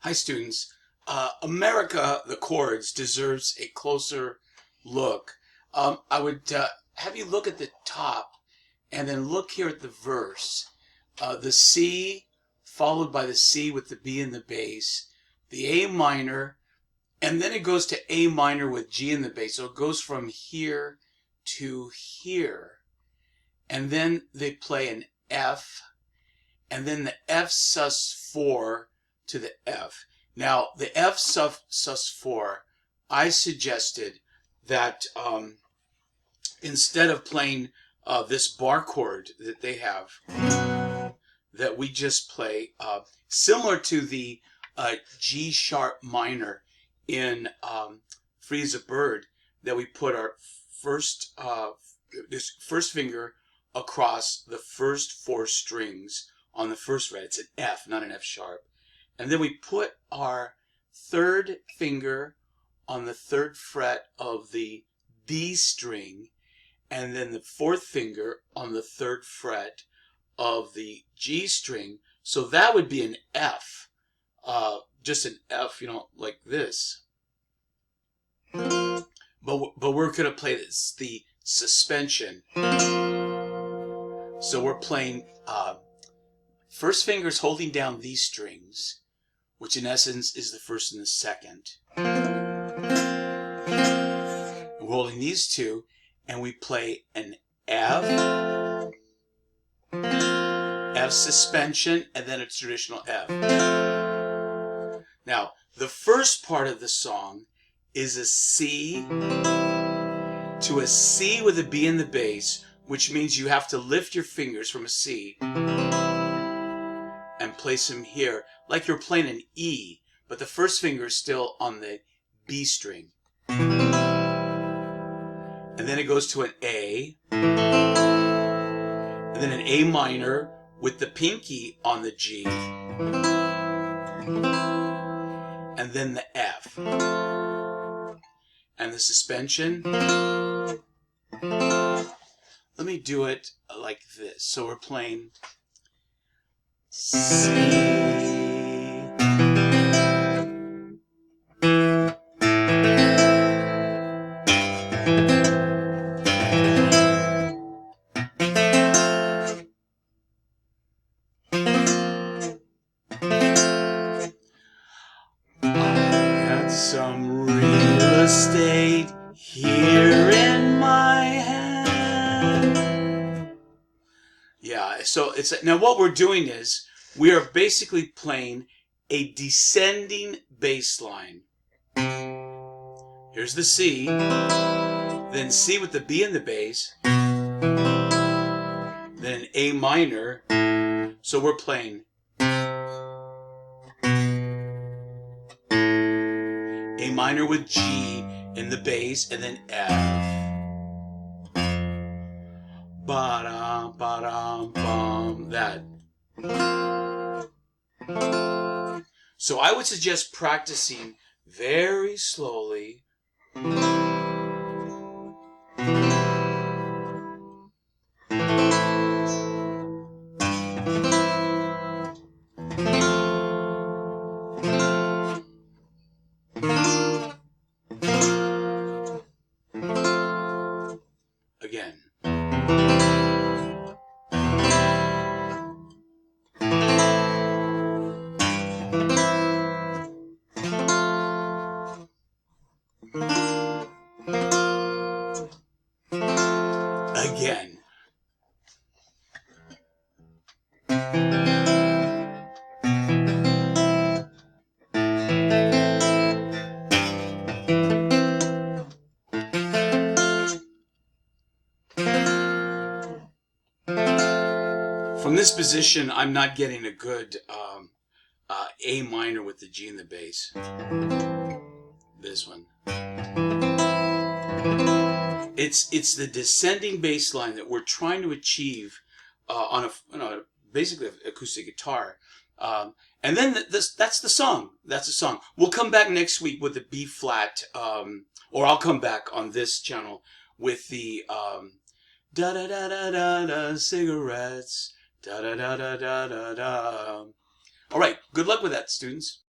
Hi students. America, the chords, deserves a closer look. I would have you look at the top and then look here at the verse. The C followed by the C with the B in the bass, the A minor, and then it goes to A minor with G in the bass. So it goes from here to here. And then they play an F, and then the F sus4 to the F. Now, the F sus4, I suggested that instead of playing this bar chord that they have, that we just play similar to the G sharp minor in Free as a Bird, that we put our this first finger across the first four strings on the first fret. It's an F, not an F sharp. And then we put our third finger on the third fret of the B string, and then the fourth finger on the third fret of the G string. So that would be an F, just an F, like this. But we're going to play this, the suspension. So we're playing first finger's holding down these strings, which in essence is the first and the second. We're holding these two, and we play an F, F suspension, and then a traditional F. Now, the first part of the song is a C to a C with a B in the bass, which means you have to lift your fingers from a C and place them here like you're playing an E, but the first finger is still on the B string. And then it goes to an A, and then an A minor with the pinky on the G, and then the F. And the suspension, let me do it like this. So we're playing C, some real estate here in my hand. Yeah, so it's now what we're doing is we are basically playing a descending bass line. Here's the C, then C with the B in the bass, then an A minor. So we're playing A minor with G in the bass, and then F. Ba-dum, ba-dum, bum, that. So I would suggest practicing very slowly. Again. Again. From this position, I'm not getting a good A minor with the G in the bass. This one. It's the descending bass line that we're trying to achieve on a basically an acoustic guitar. And then that's the song. That's the song. We'll come back next week with the B flat, or I'll come back on this channel with the da da da da da da cigarettes. Da da da da da da da. All right. Good luck with that, students.